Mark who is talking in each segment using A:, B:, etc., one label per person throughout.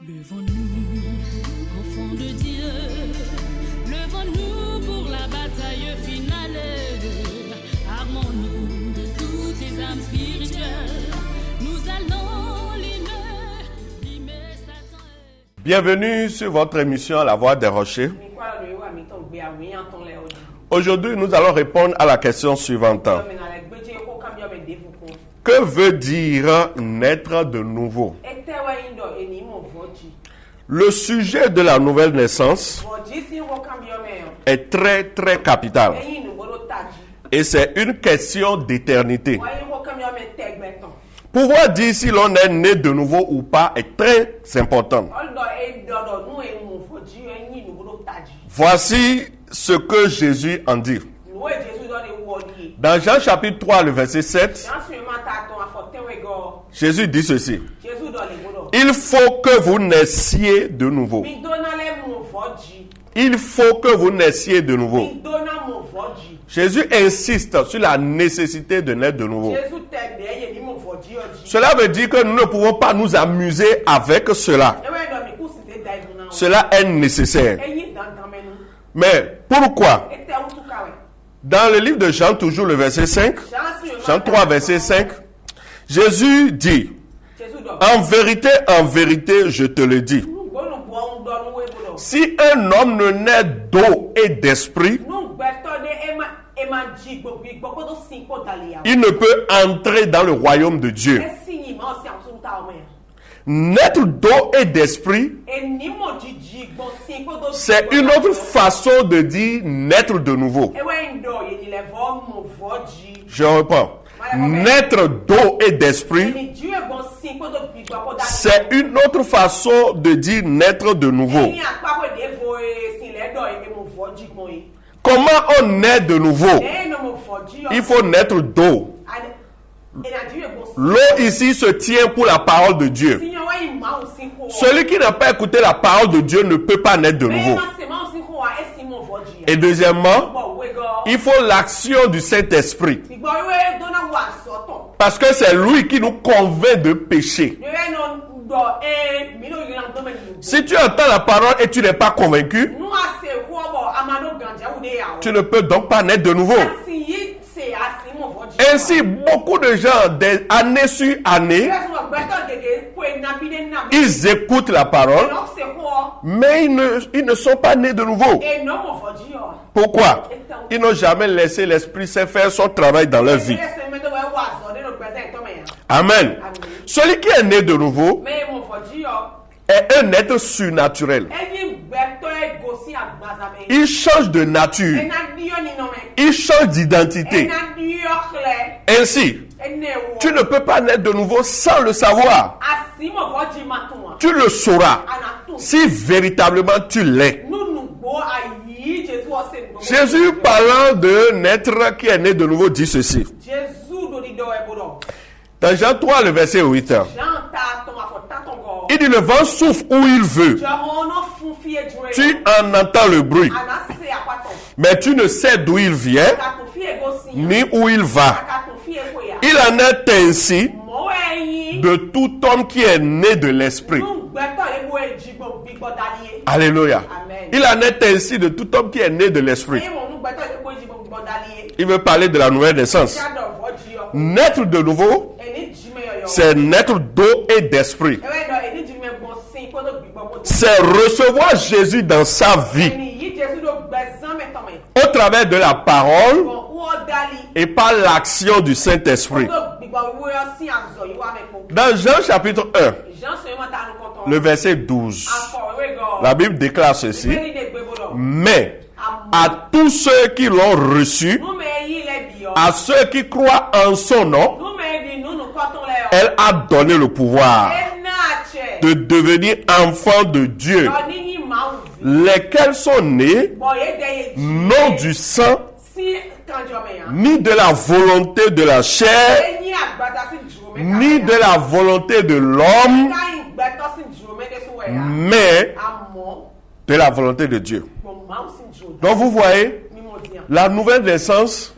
A: Levons-nous, enfants de Dieu, levons-nous pour la bataille finale. Armons-nous de toutes les âmes spirituelles. Nous allons limer Satan.
B: Bienvenue sur votre émission La Voix des Rochers. Aujourd'hui, nous allons répondre à la question suivante. Que veut dire naître de nouveau? Le sujet de la nouvelle naissance est très capital. Et c'est une question d'éternité. Pouvoir dire si l'on est né de nouveau ou pas est très important. Voici ce que Jésus en dit. Dans Jean chapitre 3, le verset 7, Jésus dit ceci. Il faut que vous naissiez de nouveau. Il faut que vous naissiez de nouveau. Jésus insiste sur la nécessité de naître de nouveau. Cela veut dire que nous ne pouvons pas nous amuser avec cela. Cela est nécessaire. Mais pourquoi? Dans le livre de Jean, toujours le verset 5, Jean 3, verset 5, Jésus dit, en vérité, je te le dis, si un homme ne naît d'eau et d'esprit, il ne peut entrer dans le royaume de Dieu. Naître d'eau et d'esprit, c'est une autre façon de dire naître de nouveau. Je reprends. Naître d'eau et d'esprit, c'est une autre façon de dire naître de nouveau. Comment on naît de nouveau? Il faut naître d'eau. L'eau ici se tient pour la parole de Dieu. Celui qui n'a pas écouté la parole de Dieu ne peut pas naître de nouveau. Et deuxièmement, il faut l'action du Saint-Esprit. Parce que c'est lui qui nous convainc de péché. Si tu entends la parole et tu n'es pas convaincu, tu ne peux donc pas naître de nouveau. Ainsi, beaucoup de gens, des années sur année, ils écoutent la parole, mais ils ne sont pas nés de nouveau. Pourquoi? Ils n'ont jamais laissé l'Esprit Saint faire son travail dans leur vie. Amen. Celui qui est né de nouveau est un être surnaturel. Il change de nature. Il change d'identité. Ainsi, tu ne peux pas naître de nouveau sans le savoir. Tu le sauras si véritablement tu l'es. Jésus, parlant de naître qui est né de nouveau, dit ceci. Dans Jean 3, le verset 8. Il dit, le vent souffle où il veut. Tu en entends le bruit. Mais tu ne sais d'où il vient, ni où il va. Il en est ainsi de tout homme qui est né de l'esprit. Alléluia. Il en est ainsi de tout homme qui est né de l'esprit. Il veut parler de la nouvelle naissance. Naître de nouveau, c'est naître d'eau et d'esprit. C'est recevoir Jésus dans sa vie au travers de la parole et par l'action du Saint-Esprit. Dans Jean chapitre 1, le verset 12, la Bible déclare ceci. Mais à tous ceux qui l'ont reçu, à ceux qui croient en son nom, elle a donné le pouvoir de devenir enfants de Dieu, lesquels sont nés non du sang, ni de la volonté de la chair, ni de la volonté de l'homme, mais de la volonté de Dieu. Donc vous voyez, la nouvelle naissance,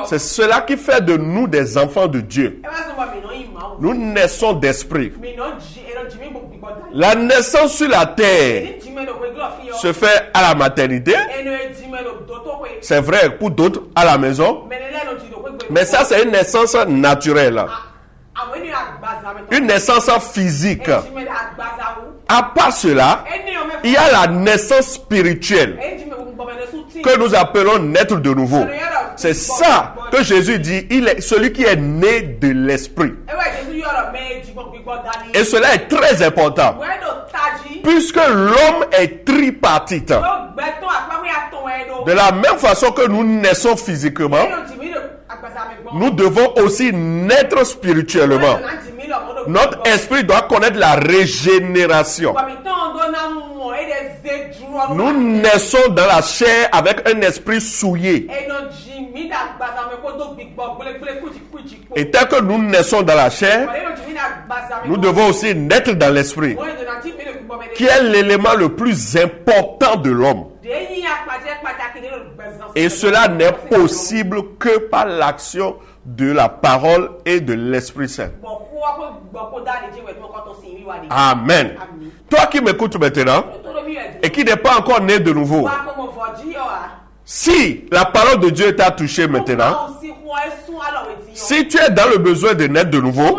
B: c'est cela qui fait de nous des enfants de Dieu. Nous naissons d'esprit. La naissance sur la terre se fait à la maternité. C'est vrai pour d'autres à la maison. Mais ça, c'est une naissance naturelle. Une naissance physique. À part cela, il y a la naissance spirituelle que nous appelons naître de nouveau. C'est ça que Jésus dit, il est celui qui est né de l'esprit. Et cela est très important. Puisque l'homme est tripartite. De la même façon que nous naissons physiquement, nous devons aussi naître spirituellement. Notre esprit doit connaître la régénération. Nous naissons dans la chair avec un esprit souillé. Et tel que nous naissons dans la chair, nous devons aussi naître dans l'esprit, qui est l'élément le plus important de l'homme. Et cela n'est possible que par l'action de la parole et de l'Esprit Saint. Amen. Toi qui m'écoutes maintenant et qui n'est pas encore né de nouveau, si la parole de Dieu t'a touché maintenant, si tu es dans le besoin de naître de nouveau,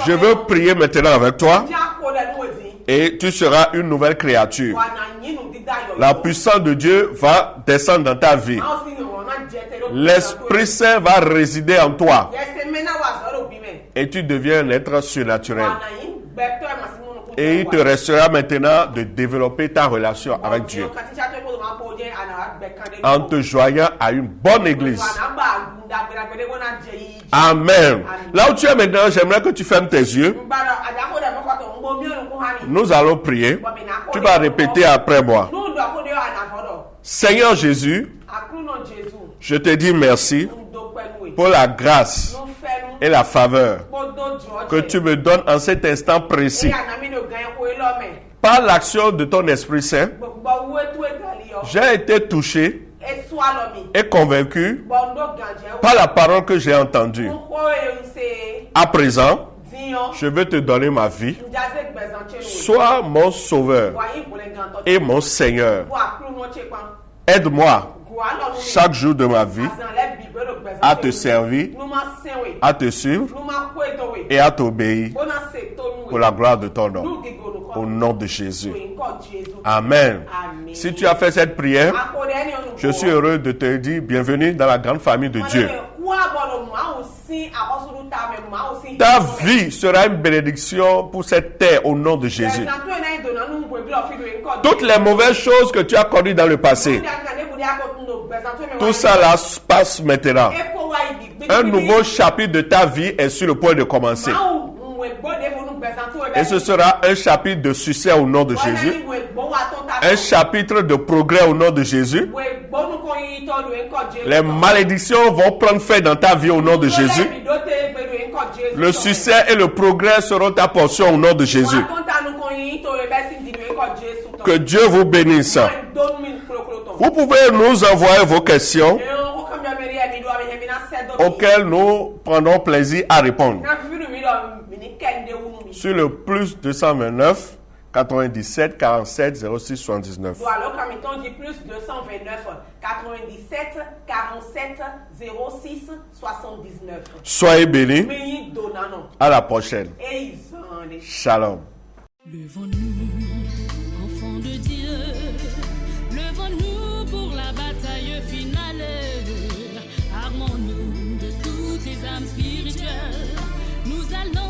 B: je veux prier maintenant avec toi et tu seras une nouvelle créature. La puissance de Dieu va descendre dans ta vie. L'Esprit Saint va résider en toi. Et tu deviens un être surnaturel. Et il te restera maintenant de développer ta relation avec Dieu en te joignant à une bonne église. Amen. Là où tu es maintenant, j'aimerais que tu fermes tes yeux. Nous allons prier. Tu vas répéter après moi. Seigneur Jésus, je te dis merci pour la grâce et la faveur que tu me donnes en cet instant précis. Par l'action de ton Esprit Saint, j'ai été touché et convaincu par la parole que j'ai entendue. À présent, je veux te donner ma vie. Sois mon sauveur et mon Seigneur. Aide-moi chaque jour de ma vie à te servir, à te suivre et à t'obéir pour la gloire de ton nom. Au nom de Jésus. Amen. Si tu as fait cette prière, je suis heureux de te dire bienvenue dans la grande famille de Dieu. Ta vie sera une bénédiction pour cette terre au nom de Jésus. Toutes les mauvaises choses que tu as connues dans le passé, tout ça là se passe maintenant. Un nouveau chapitre de ta vie est sur le point de commencer. Et ce sera un chapitre de succès au nom de Jésus. Un chapitre de progrès au nom de Jésus. Les malédictions vont prendre fin dans ta vie au nom de Jésus. Le succès et le progrès seront ta portion au nom de Jésus. Que Dieu vous bénisse. Vous pouvez nous envoyer vos questions auxquelles nous prendrons plaisir à répondre. Sur le plus 229 97 47 06 79.
C: Voilà, comme étant dit plus 229 97 47 06 79.
B: Soyez bénis. À la prochaine. Shalom.
A: Levons-nous, enfants de Dieu. Levons-nous pour la bataille finale. Armons-nous de toutes les âmes spirituelles. Nous allons